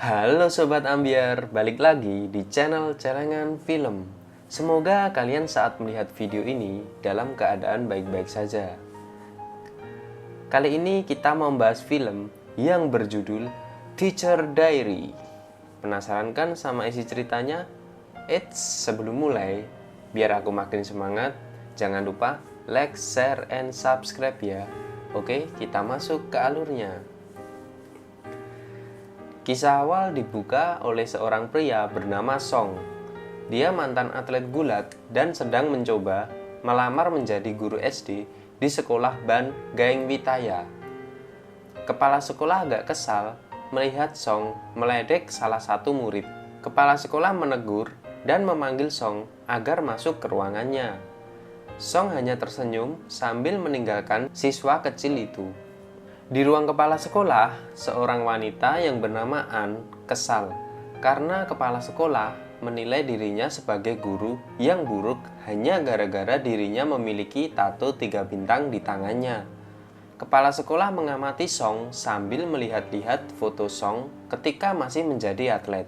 Halo Sobat Ambiar, balik lagi di channel Celengan Film. Semoga kalian saat melihat video ini dalam keadaan baik-baik saja. Kali ini kita membahas film yang berjudul Teacher Diary. Penasaran kan sama isi ceritanya? Eits, sebelum mulai, biar aku makin semangat, jangan lupa like, share, and subscribe ya. Oke, kita masuk ke alurnya. Kisah awal dibuka oleh seorang pria bernama Song. Dia mantan atlet gulat dan sedang mencoba melamar menjadi guru SD di sekolah Ban Gaeng Witaya. Kepala sekolah agak kesal melihat Song meledek salah satu murid. Kepala sekolah menegur dan memanggil Song agar masuk ke ruangannya. Song hanya tersenyum sambil meninggalkan siswa kecil itu. Di ruang kepala sekolah, seorang wanita yang bernama An kesal karena kepala sekolah menilai dirinya sebagai guru yang buruk hanya gara-gara dirinya memiliki tato 3 bintang di tangannya. Kepala sekolah mengamati Song sambil melihat-lihat foto Song ketika masih menjadi atlet.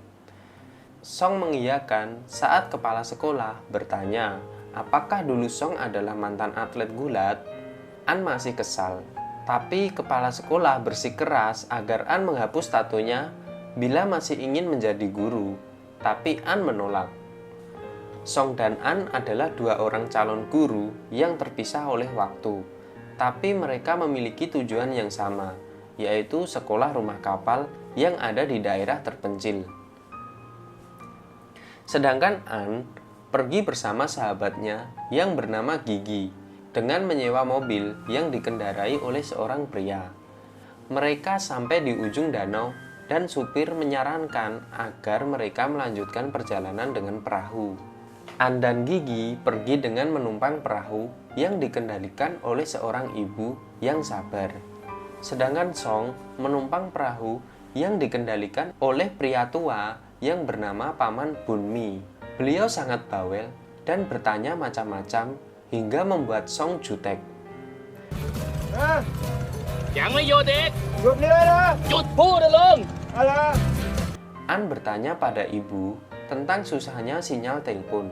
Song mengiyakan saat kepala sekolah bertanya, apakah dulu Song adalah mantan atlet gulat? An masih kesal. Tapi kepala sekolah bersikeras agar An menghapus tatonya bila masih ingin menjadi guru. Tapi An menolak. Song dan An adalah dua orang calon guru yang terpisah oleh waktu. Tapi mereka memiliki tujuan yang sama, yaitu sekolah rumah kapal yang ada di daerah terpencil. Sedangkan An pergi bersama sahabatnya yang bernama Gigi dengan menyewa mobil yang dikendarai oleh seorang pria. Mereka sampai di ujung danau dan supir menyarankan agar mereka melanjutkan perjalanan dengan perahu. An dan Gigi pergi dengan menumpang perahu yang dikendalikan oleh seorang ibu yang sabar. Sedangkan Song menumpang perahu yang dikendalikan oleh pria tua yang bernama Paman Bunmi. Beliau sangat bawel dan bertanya macam-macam hingga membuat Song jutek. An bertanya pada ibu tentang susahnya sinyal telepon.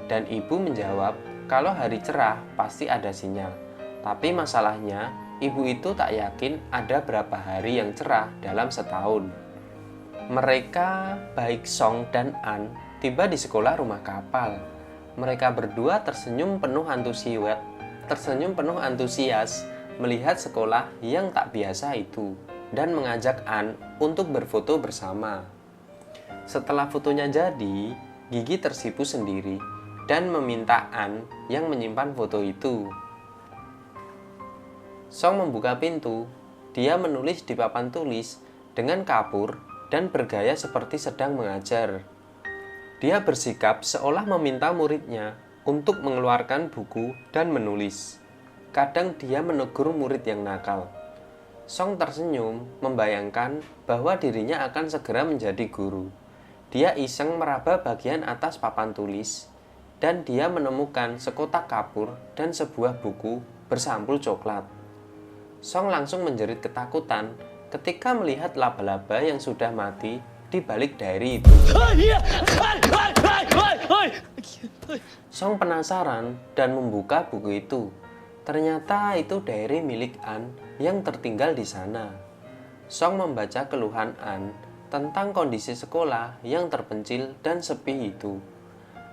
Dan ibu menjawab kalau hari cerah pasti ada sinyal. Tapi masalahnya ibu itu tak yakin ada berapa hari yang cerah dalam setahun. Mereka, baik Song dan An, tiba di sekolah rumah kapal. Mereka berdua tersenyum penuh antusias melihat sekolah yang tak biasa itu dan mengajak An untuk berfoto bersama. Setelah fotonya jadi, Gigi tersipu sendiri dan meminta An yang menyimpan foto itu. Song membuka pintu. Dia menulis di papan tulis dengan kapur dan bergaya seperti sedang mengajar. Dia bersikap seolah meminta muridnya untuk mengeluarkan buku dan menulis. Kadang dia menegur murid yang nakal. Song tersenyum membayangkan bahwa dirinya akan segera menjadi guru. Dia iseng meraba bagian atas papan tulis dan dia menemukan sekotak kapur dan sebuah buku bersampul coklat. Song langsung menjerit ketakutan ketika melihat laba-laba yang sudah mati di balik diary itu. Song penasaran dan membuka buku itu. Ternyata itu diary milik An yang tertinggal di sana. Song membaca keluhan An tentang kondisi sekolah yang terpencil dan sepi itu.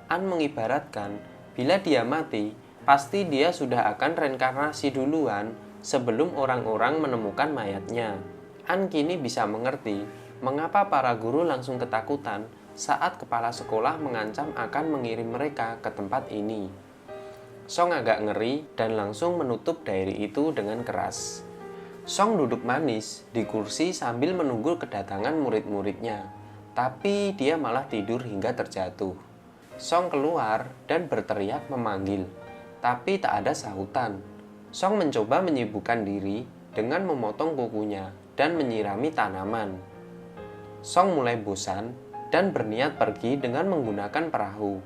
An mengibaratkan bila dia mati, pasti dia sudah akan reinkarnasi duluan sebelum orang-orang menemukan mayatnya. An kini bisa mengerti mengapa para guru langsung ketakutan saat kepala sekolah mengancam akan mengirim mereka ke tempat ini. Song agak ngeri dan langsung menutup diary itu dengan keras. Song duduk manis di kursi sambil menunggu kedatangan murid-muridnya, tapi dia malah tidur hingga terjatuh. Song keluar dan berteriak memanggil, tapi tak ada sahutan. Song mencoba menyibukkan diri dengan memotong kukunya dan menyirami tanaman. Song mulai bosan dan berniat pergi dengan menggunakan perahu.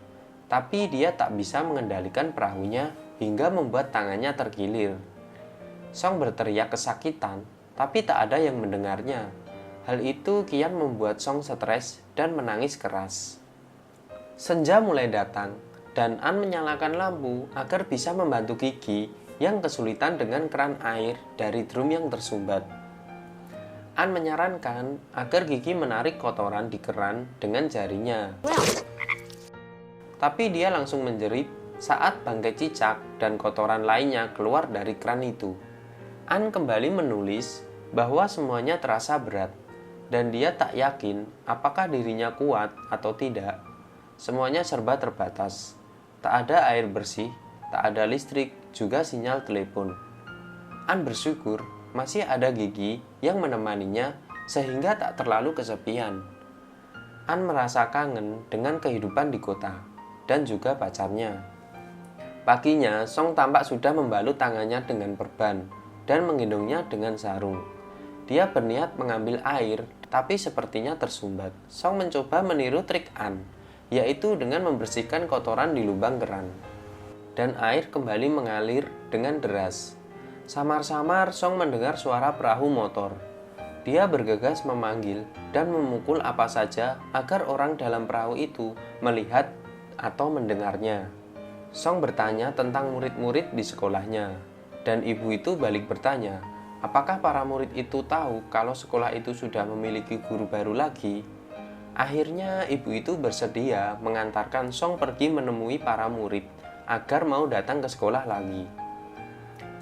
Tapi dia tak bisa mengendalikan perahunya hingga membuat tangannya terkilir. Song berteriak kesakitan tapi tak ada yang mendengarnya. Hal itu kian membuat Song stres dan menangis keras. Senja mulai datang, dan An menyalakan lampu agar bisa membantu Gigi yang kesulitan dengan keran air dari drum yang tersumbat. An menyarankan agar Gigi menarik kotoran di keran dengan jarinya. Tapi dia langsung menjerit saat bangkai cicak dan kotoran lainnya keluar dari keran itu. An kembali menulis bahwa semuanya terasa berat, dan dia tak yakin apakah dirinya kuat atau tidak. Semuanya serba terbatas. Tak ada air bersih, tak ada listrik, juga sinyal telepon. An bersyukur masih ada Gigi yang menemaninya sehingga tak terlalu kesepian. An merasa kangen dengan kehidupan di kota dan juga pacarnya. Paginya, Song tampak sudah membalut tangannya dengan perban dan menggendongnya dengan sarung. Dia berniat mengambil air, tapi sepertinya tersumbat. Song mencoba meniru trik An, yaitu dengan membersihkan kotoran di lubang keran. Dan air kembali mengalir dengan deras. Samar-samar Song mendengar suara perahu motor. Dia bergegas memanggil dan memukul apa saja agar orang dalam perahu itu melihat atau mendengarnya. Song bertanya tentang murid-murid di sekolahnya, dan ibu itu balik bertanya, apakah para murid itu tahu kalau sekolah itu sudah memiliki guru baru lagi? Akhirnya ibu itu bersedia mengantarkan Song pergi menemui para murid agar mau datang ke sekolah lagi.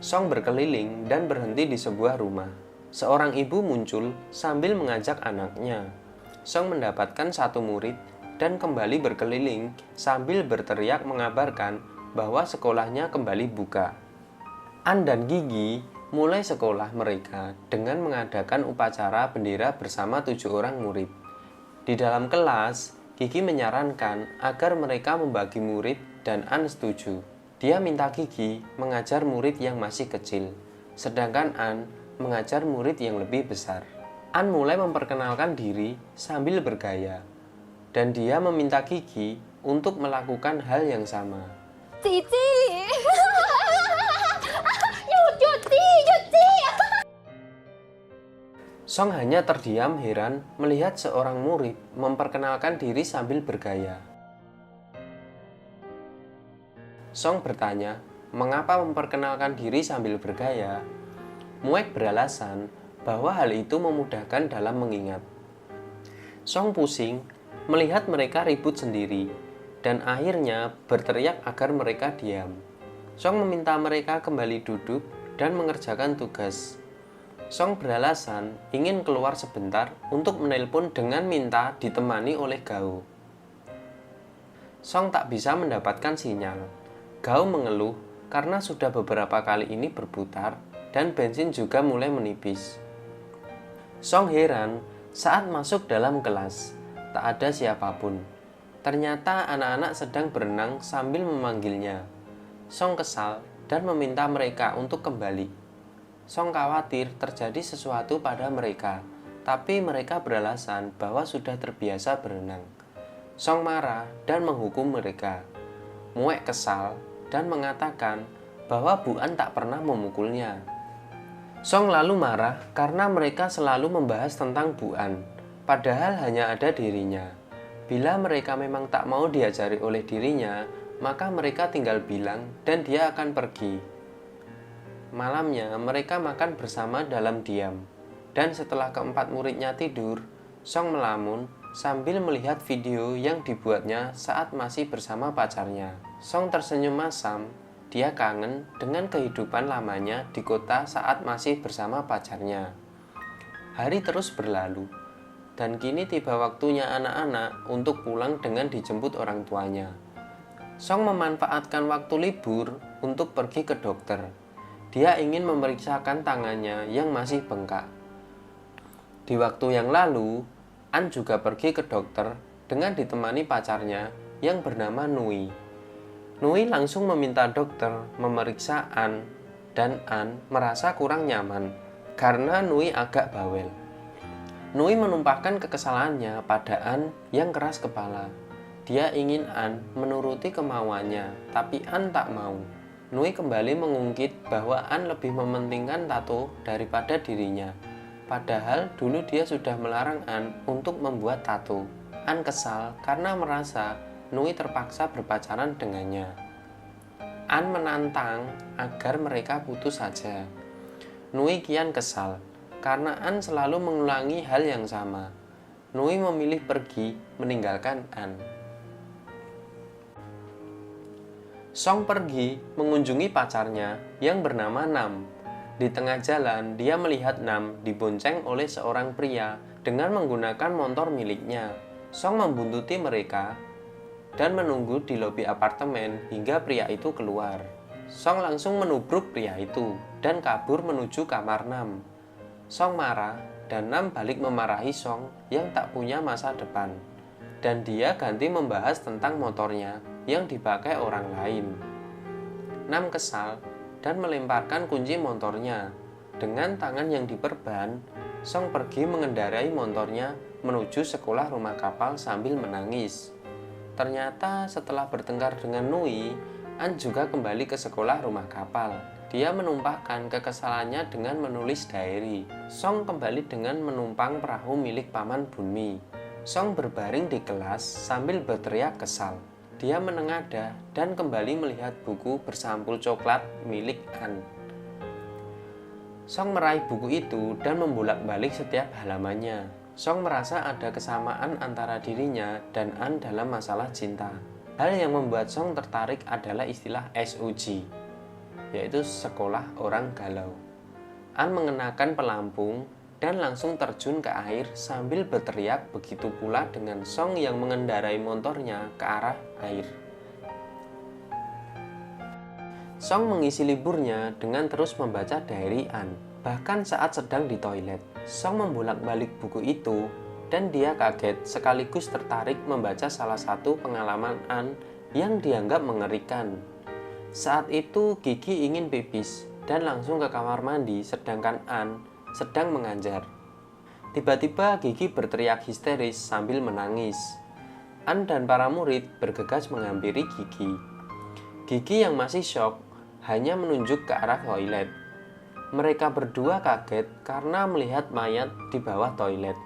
Song berkeliling dan berhenti di sebuah rumah. Seorang ibu muncul sambil mengajak anaknya. Song mendapatkan satu murid dan kembali berkeliling sambil berteriak mengabarkan bahwa sekolahnya kembali buka. An dan Gigi mulai sekolah mereka dengan mengadakan upacara bendera bersama 7 orang murid. Di dalam kelas, Gigi menyarankan agar mereka membagi murid dan An setuju. Dia minta Gigi mengajar murid yang masih kecil, sedangkan An mengajar murid yang lebih besar. An mulai memperkenalkan diri sambil bergaya, dan dia meminta Gigi untuk melakukan hal yang sama. Cici, Cici. Song hanya terdiam heran melihat seorang murid memperkenalkan diri sambil bergaya. Song bertanya, mengapa memperkenalkan diri sambil bergaya? Muek beralasan bahwa hal itu memudahkan dalam mengingat. Song pusing melihat mereka ribut sendiri, dan akhirnya berteriak agar mereka diam. Song meminta mereka kembali duduk dan mengerjakan tugas. Song beralasan ingin keluar sebentar untuk menelpon dengan minta ditemani oleh Gao. Song tak bisa mendapatkan sinyal. Gao mengeluh karena sudah beberapa kali ini berputar dan bensin juga mulai menipis. Song heran saat masuk dalam kelas. Tak ada siapapun. Ternyata anak-anak sedang berenang sambil memanggilnya. Song kesal dan meminta mereka untuk kembali. Song khawatir terjadi sesuatu pada mereka, tapi mereka beralasan bahwa sudah terbiasa berenang. Song marah dan menghukum mereka. Muek kesal dan mengatakan bahwa Bu An tak pernah memukulnya. Song lalu marah karena mereka selalu membahas tentang Bu An, padahal hanya ada dirinya. Bila mereka memang tak mau diajari oleh dirinya, maka mereka tinggal bilang dan dia akan pergi. Malamnya mereka makan bersama dalam diam, dan setelah keempat muridnya tidur, Song melamun sambil melihat video yang dibuatnya saat masih bersama pacarnya. Song tersenyum masam, dia kangen dengan kehidupan lamanya di kota saat masih bersama pacarnya. Hari terus berlalu, dan kini tiba waktunya anak-anak untuk pulang dengan dijemput orang tuanya. Song memanfaatkan waktu libur untuk pergi ke dokter. Dia ingin memeriksakan tangannya yang masih bengkak. Di waktu yang lalu, An juga pergi ke dokter dengan ditemani pacarnya yang bernama Nui. Nui langsung meminta dokter memeriksa An, dan An merasa kurang nyaman karena Nui agak bawel. Nui menumpahkan kekesalannya pada An yang keras kepala. Dia ingin An menuruti kemauannya, tapi An tak mau. Nui kembali mengungkit bahwa An lebih mementingkan tato daripada dirinya. Padahal dulu dia sudah melarang An untuk membuat tato. An kesal karena merasa Nui terpaksa berpacaran dengannya. An menantang agar mereka putus saja. Nui kian kesal karena An selalu mengulangi hal yang sama. Nui memilih pergi meninggalkan An. Song pergi mengunjungi pacarnya yang bernama Nam. Di tengah jalan, dia melihat Nam dibonceng oleh seorang pria dengan menggunakan motor miliknya. Song membuntuti mereka dan menunggu di lobi apartemen hingga pria itu keluar. Song langsung menubruk pria itu dan kabur menuju kamar Nam. Song marah dan Nam balik memarahi Song yang tak punya masa depan. Dan dia ganti membahas tentang motornya yang dipakai orang lain. Nam kesal dan melemparkan kunci motornya. Dengan tangan yang diperban, Song pergi mengendarai motornya menuju sekolah rumah kapal sambil menangis. Ternyata setelah bertengkar dengan Nui, An juga kembali ke sekolah rumah kapal. Dia menumpahkan kekesalannya dengan menulis diary. Song kembali dengan menumpang perahu milik paman Bunmi. Song berbaring di kelas sambil berteriak kesal. Dia menengadah dan kembali melihat buku bersampul coklat milik An. Song meraih buku itu dan membolak-balik setiap halamannya. Song merasa ada kesamaan antara dirinya dan An dalam masalah cinta. Hal yang membuat Song tertarik adalah istilah SOG, yaitu sekolah orang galau. An mengenakan pelampung dan langsung terjun ke air sambil berteriak, begitu pula dengan Song yang mengendarai motornya ke arah air. Song mengisi liburnya dengan terus membaca diary An. Bahkan saat sedang di toilet, Song membolak-balik buku itu dan dia kaget sekaligus tertarik membaca salah satu pengalaman An yang dianggap mengerikan. Saat itu Gigi ingin pipis dan langsung ke kamar mandi sedangkan An sedang mengajar. Tiba-tiba Gigi berteriak histeris sambil menangis. An dan para murid bergegas menghampiri Gigi. Gigi yang masih syok hanya menunjuk ke arah toilet. Mereka berdua kaget karena melihat mayat di bawah toilet.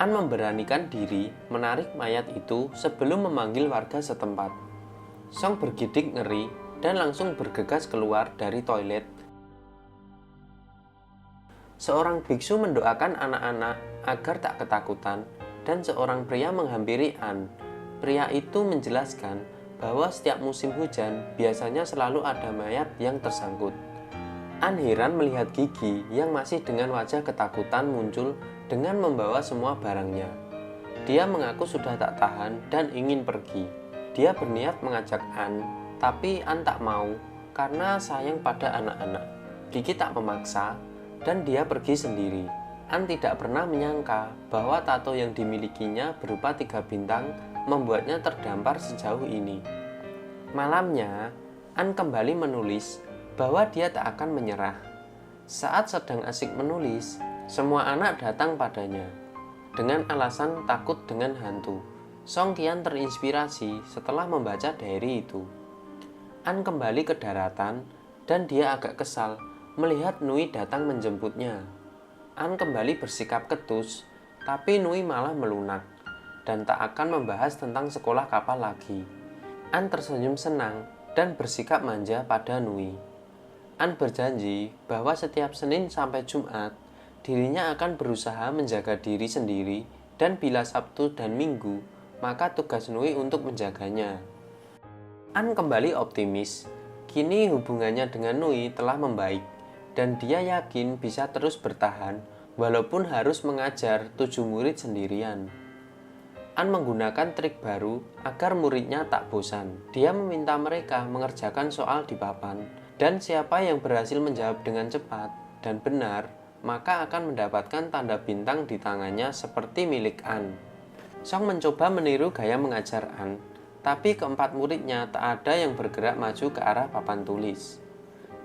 An memberanikan diri menarik mayat itu sebelum memanggil warga setempat. Song bergidik ngeri dan langsung bergegas keluar dari toilet. Seorang biksu mendoakan anak-anak agar tak ketakutan dan seorang pria menghampiri An. Pria itu menjelaskan bahwa setiap musim hujan biasanya selalu ada mayat yang tersangkut. An heran melihat Gigi yang masih dengan wajah ketakutan muncul dengan membawa semua barangnya. Dia mengaku sudah tak tahan dan ingin pergi. Dia berniat mengajak An, tapi An tak mau karena sayang pada anak-anak. Gigi tak memaksa dan dia pergi sendiri. An tidak pernah menyangka bahwa tato yang dimilikinya berupa 3 bintang membuatnya terdampar sejauh ini. Malamnya, An kembali menulis bahwa dia tak akan menyerah. Saat sedang asik menulis, semua anak datang padanya dengan alasan takut dengan hantu. Song kian terinspirasi setelah membaca diary itu. An kembali ke daratan dan dia agak kesal melihat Nui datang menjemputnya. An kembali bersikap ketus, tapi Nui malah melunak dan tak akan membahas tentang sekolah kapal lagi. An tersenyum senang dan bersikap manja pada Nui. An berjanji bahwa setiap Senin sampai Jumat, dirinya akan berusaha menjaga diri sendiri dan bila Sabtu dan Minggu, maka tugas Nui untuk menjaganya. An kembali optimis. Kini hubungannya dengan Nui telah membaik dan dia yakin bisa terus bertahan walaupun harus mengajar 7 murid sendirian. An menggunakan trik baru agar muridnya tak bosan. Dia meminta mereka mengerjakan soal di papan dan siapa yang berhasil menjawab dengan cepat dan benar maka akan mendapatkan tanda bintang di tangannya seperti milik An. Song mencoba meniru gaya mengajar An, tapi keempat muridnya tak ada yang bergerak maju ke arah papan tulis.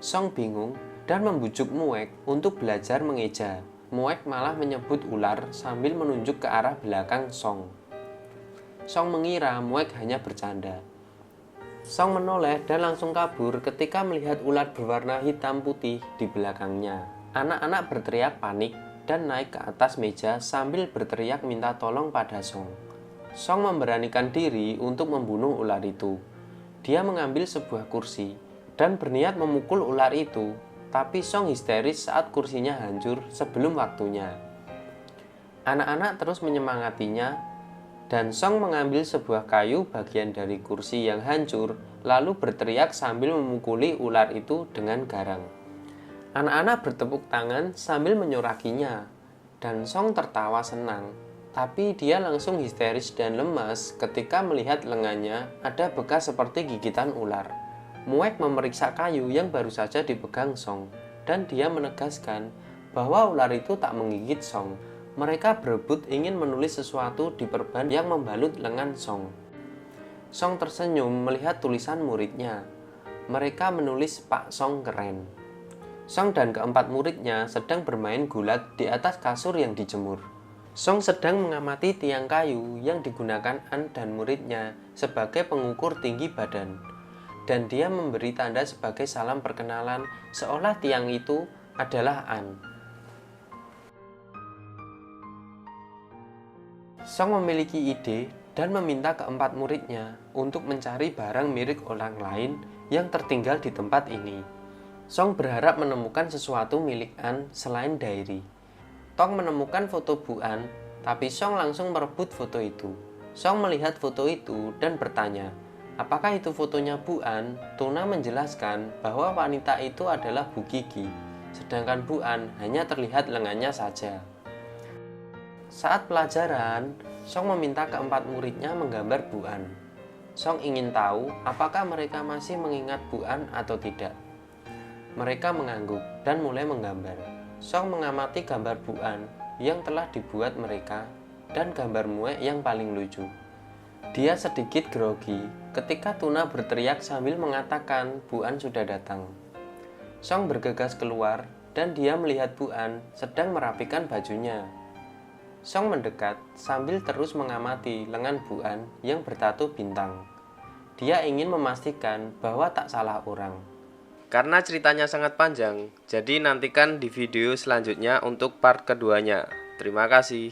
Song bingung dan membujuk Muek untuk belajar mengeja. Muek malah menyebut ular sambil menunjuk ke arah belakang Song. Song mengira Muek hanya bercanda. Song menoleh dan langsung kabur ketika melihat ular berwarna hitam putih di belakangnya. Anak-anak berteriak panik dan naik ke atas meja sambil berteriak minta tolong pada Song. Song memberanikan diri untuk membunuh ular itu. Dia mengambil sebuah kursi dan berniat memukul ular itu, tapi Song histeris saat kursinya hancur sebelum waktunya. Anak-anak terus menyemangatinya, dan Song mengambil sebuah kayu bagian dari kursi yang hancur, lalu berteriak sambil memukuli ular itu dengan garang. Anak-anak bertepuk tangan sambil menyorakinya, dan Song tertawa senang. Tapi dia langsung histeris dan lemas ketika melihat lengannya ada bekas seperti gigitan ular. Muek memeriksa kayu yang baru saja dipegang Song, dan dia menegaskan bahwa ular itu tak menggigit Song. Mereka berebut ingin menulis sesuatu di perban yang membalut lengan Song. Song tersenyum melihat tulisan muridnya. Mereka menulis Pak Song keren. Song dan keempat muridnya sedang bermain gulat di atas kasur yang dijemur. Song sedang mengamati tiang kayu yang digunakan An dan muridnya sebagai pengukur tinggi badan. Dan dia memberi tanda sebagai salam perkenalan seolah tiang itu adalah An. Song memiliki ide dan meminta keempat muridnya untuk mencari barang milik orang lain yang tertinggal di tempat ini. Song berharap menemukan sesuatu milik An selain diary. Tong menemukan foto Bu An, tapi Song langsung merebut foto itu. Song melihat foto itu dan bertanya, apakah itu fotonya Bu An? Tuna menjelaskan bahwa wanita itu adalah Bu Gigi, sedangkan Bu An hanya terlihat lengannya saja. Saat pelajaran, Song meminta keempat muridnya menggambar Bu An. Song ingin tahu apakah mereka masih mengingat Bu An atau tidak. Mereka mengangguk dan mulai menggambar. Song mengamati gambar Bu An yang telah dibuat mereka dan gambar Muek yang paling lucu. Dia sedikit grogi ketika Tuna berteriak sambil mengatakan Bu An sudah datang. Song bergegas keluar dan dia melihat Bu An sedang merapikan bajunya. Song mendekat sambil terus mengamati lengan Bu An yang bertato bintang. Dia ingin memastikan bahwa tak salah orang. Karena ceritanya sangat panjang, jadi nantikan di video selanjutnya untuk part keduanya. Terima kasih.